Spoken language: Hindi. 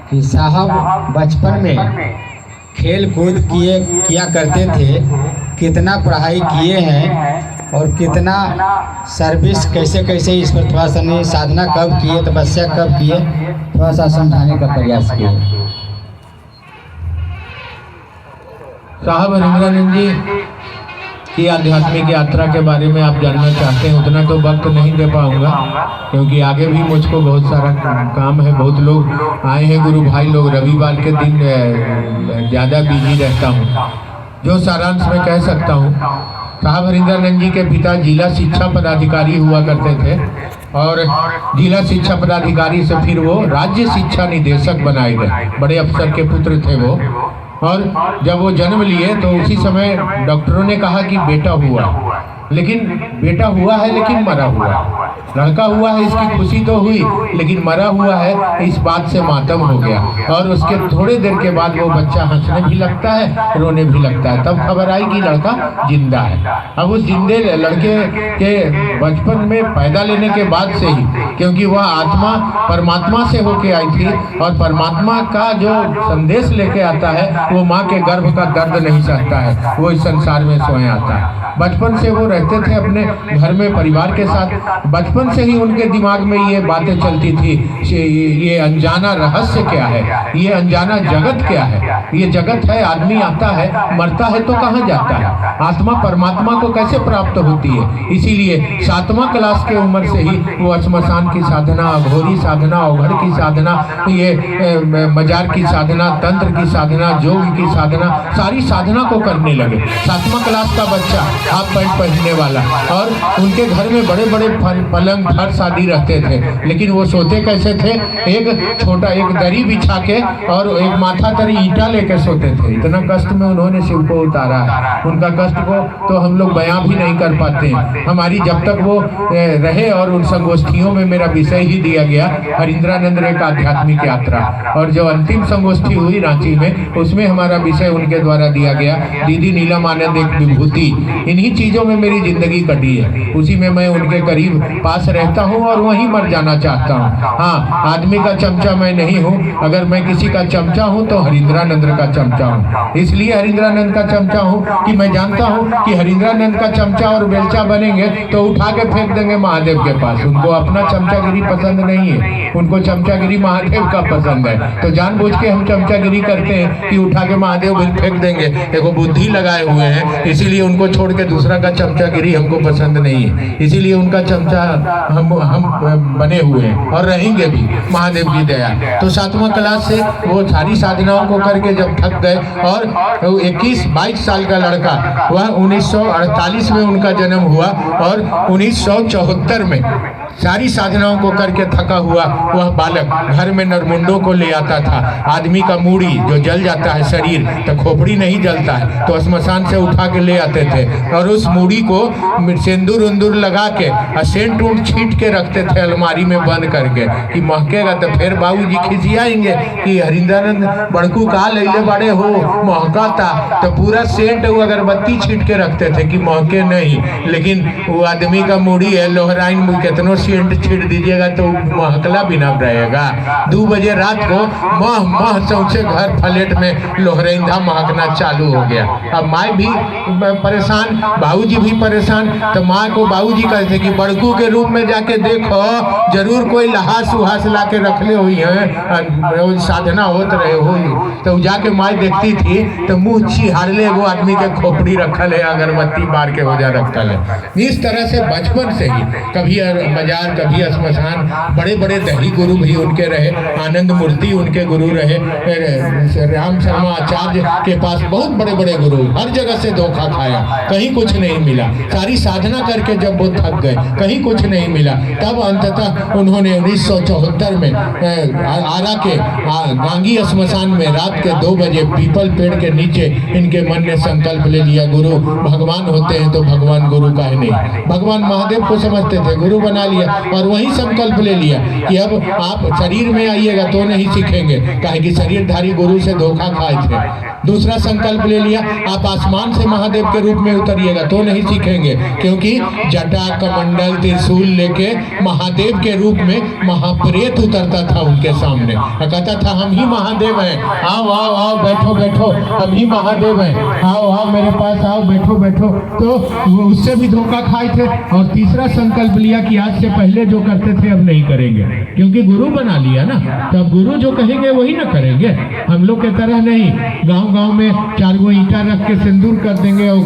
कि साहब बचपन में खेल कूद किया करते थे, कितना पढ़ाई किए हैं और कितना सर्विस कैसे कैसे, इस पर थोड़ा सा नहीं, साधना कब किए, तपस्या कब किए, थोड़ा सा समझाने का प्रयास किए। साहब हरिंद्रानंद जी की आध्यात्मिक यात्रा के बारे में आप जानना चाहते हैं, उतना तो वक्त नहीं दे पाऊंगा क्योंकि आगे भी मुझको बहुत सारा काम है। बहुत लोग आए हैं, गुरु भाई लोग, रविवार के दिन ज़्यादा बिजी रहता हूँ। जो सारांश मैं कह सकता हूँ, साहब हरिंद्रानंद जी के पिता जिला शिक्षा पदाधिकारी हुआ करते थे और जिला शिक्षा पदाधिकारी से फिर वो राज्य शिक्षा निदेशक बनाए गए। बड़े अफसर के पुत्र थे वो। और जब वो जन्म लिए तो उसी समय डॉक्टरों ने कहा कि बेटा हुआ, लेकिन बेटा हुआ है लेकिन मरा हुआ। लड़का हुआ है इसकी खुशी तो हुई, लेकिन मरा हुआ है इस बात से मातम हो गया। और उसके थोड़े देर के बाद वो बच्चा हंसने भी लगता है, रोने भी लगता है। तब खबर आई कि लड़का जिंदा है। अब उस जिंदे लड़के के बचपन में पैदा लेने के बाद से ही, क्योंकि वह आत्मा परमात्मा से होके आई थी और परमात्मा का जो संदेश लेके आता है वो माँ के गर्भ का दर्द नहीं सहता है, वो इस संसार में स्वयं आता है। बचपन से वो रहते थे अपने घर में परिवार के साथ। बचपन से ही उनके दिमाग में ये बातें चलती थी, ये अनजाना रहस्य क्या है, ये अनजाना जगत क्या है। ये जगत है, आदमी आता है, मरता है तो कहाँ जाता है, आत्मा परमात्मा को कैसे प्राप्त होती है। इसीलिए 7वां क्लास के उम्र से ही वो श्मशान की साधना, अघोरी साधना, अवघड़ की साधना, ये मजार की साधना, तंत्र की साधना, योग की साधना, सारी साधना को करने लगे। 7वां क्लास का बच्चा हाफ पैंट पहनने वाला, और उनके घर में बड़े बड़े पलंग फर्श आदि रहते थे, लेकिन वो सोते कैसे थे, एक छोटा एक दरी बिछा के और एक माथा तरी ईंटा लेकर सोते थे। इतना कष्ट में उन्होंने शिव को उतारा है। उनका कष्ट को तो हम लोग बयां भी नहीं कर पाते हैं। हमारी जब तक वो रहे, और उन संगोष्ठियों में मेरा विषय ही दिया गया हरिंद्रानंद रे का आध्यात्मिक यात्रा, और जो अंतिम संगोष्ठी हुई रांची में, उसमें हमारा विषय उनके द्वारा दिया गया, दीदी नीलम आनंद एक विभूति। इन्हीं चीज़ों में मेरी जिंदगी कटी है, उसी में मैं उनके करीब पास रहता हूँ और वहीं मर जाना चाहता हूँ। हाँ, आदमी का चमचा मैं नहीं हूँ, अगर मैं किसी का चमचा हूँ तो हरिंद्रानंद का चमचा हूँ। इसलिए हरिंद्रानंद का चमचा हूँ कि मैं जानता हूँ कि हरिंद्रानंद का चमचा और बेलचा बनेंगे तो उठा के फेंक देंगे महादेव के पास। उनको अपना चमचागिरी पसंद नहीं है, उनको चमचागिरी महादेव का पसंद है। तो जानबूझ के हम चमचागिरी करते हैं कि उठा के महादेव फेंक देंगे। देखो बुद्धि लगाए हुए हैं, इसीलिए उनको छोड़ के दूसरा का चमचागिरी हमको पसंद नहीं है। इसीलिए उनका चमचा हम बने हुए हैं और रहेंगे भी, महादेव की दया। तो 7वां क्लास से वो सारी साधनाओं को करके जब थक गए, और 21-22 साल का लड़का, वह 1948 में उनका जन्म हुआ, और 1974 में सारी साधनाओं को करके थका हुआ वह बालक घर में नरमुंडों को ले आता था। आदमी का मूड़ी जो जल जाता है शरीर, तो खोपड़ी नहीं जलता है, तो श्मशान से उठा के ले आते थे, और उस मूड़ी को सिंदूर उंदूर लगा के सेंट उंट छींट के रखते थे अलमारी में बंद करके कि महकेगा। तो फिर बाबूजी खिसियाएंगे कि हरिंद्रानंद बड़कू का ले बड़े हो, महकाता। तो पूरा सेंट अगरबत्ती छींट के रखते थे कि महके नहीं, लेकिन वो आदमी का मूड़ी है, लोहराइन कितनों सेंट छींट दीजिएगा तो महकला भी ना रहेगा। 2 बजे रात को मह सौंसे घर फ्लैट में लोहरैंदा महकना चालू हो गया। अब माँ भी परेशान, बाबूजी भी परेशान। तो माँ को बाबूजी कहते कि बड़कू के रूप में जाके देखो, जरूर कोई लहास उहास ला के रखले हुई है, साधना होत रहे हो। तो जाके माँ देखती थी तो मुँह छिहारले वो आदमी के खोपड़ी रखल है, अगरबत्ती बार के हो जा रखल है। इस तरह से बचपन से ही कभी मजार, कभी श्मशान। बड़े बड़े दही गुरु भी उनके रहे, आनंद मूर्ति उनके गुरु रहे, राम शर्मा आचार्य के पास बहुत बड़े बड़े गुरु। हर जगह से धोखा खाया, कहीं कुछ नहीं मिला। सारी साधना करके जब वो थक गए, कहीं कुछ नहीं मिला, तब अंततः उन्होंने 1974 में आरा के गांगी श्मशान में रात के 2 बजे पीपल पेड़ के नीचे इनके मन ने संकल्प ले लिया, गुरु भगवान होते हैं तो भगवान गुरु का है नहीं। भगवान महादेव को समझते थे, गुरु बना लिया, और वही संकल्प ले लिया कि अब आप शरीर में आइएगा तो नहीं सीखेंगे, काहे कि शरीरधारी गुरु से धोखा खाए थे। दूसरा संकल्प ले लिया, आप आसमान से महादेव के रूप में उतरिएगा तो नहीं सीखेंगे, क्योंकि जटा कमंडल त्रिशूल लेके महादेव के रूप में महाप्रेत उतरता था उनके सामने और कहता था हम ही महादेव हैं, आओ आओ आओ बैठो बैठो, हम ही महादेव हैं, आओ आओ मेरे पास आओ बैठो बैठो। तो वो उससे भी धोखा खाए थे। और तीसरा संकल्प लिया कि आज से पहले जो करते थे अब नहीं करेंगे, क्योंकि गुरु बना लिया ना, तो अब गुरु जो कहेंगे वही ना करेंगे। हम लोग के तरह नहीं गांव गांव में 4 गो ईंटा रख के सिंदूर कर देंगे और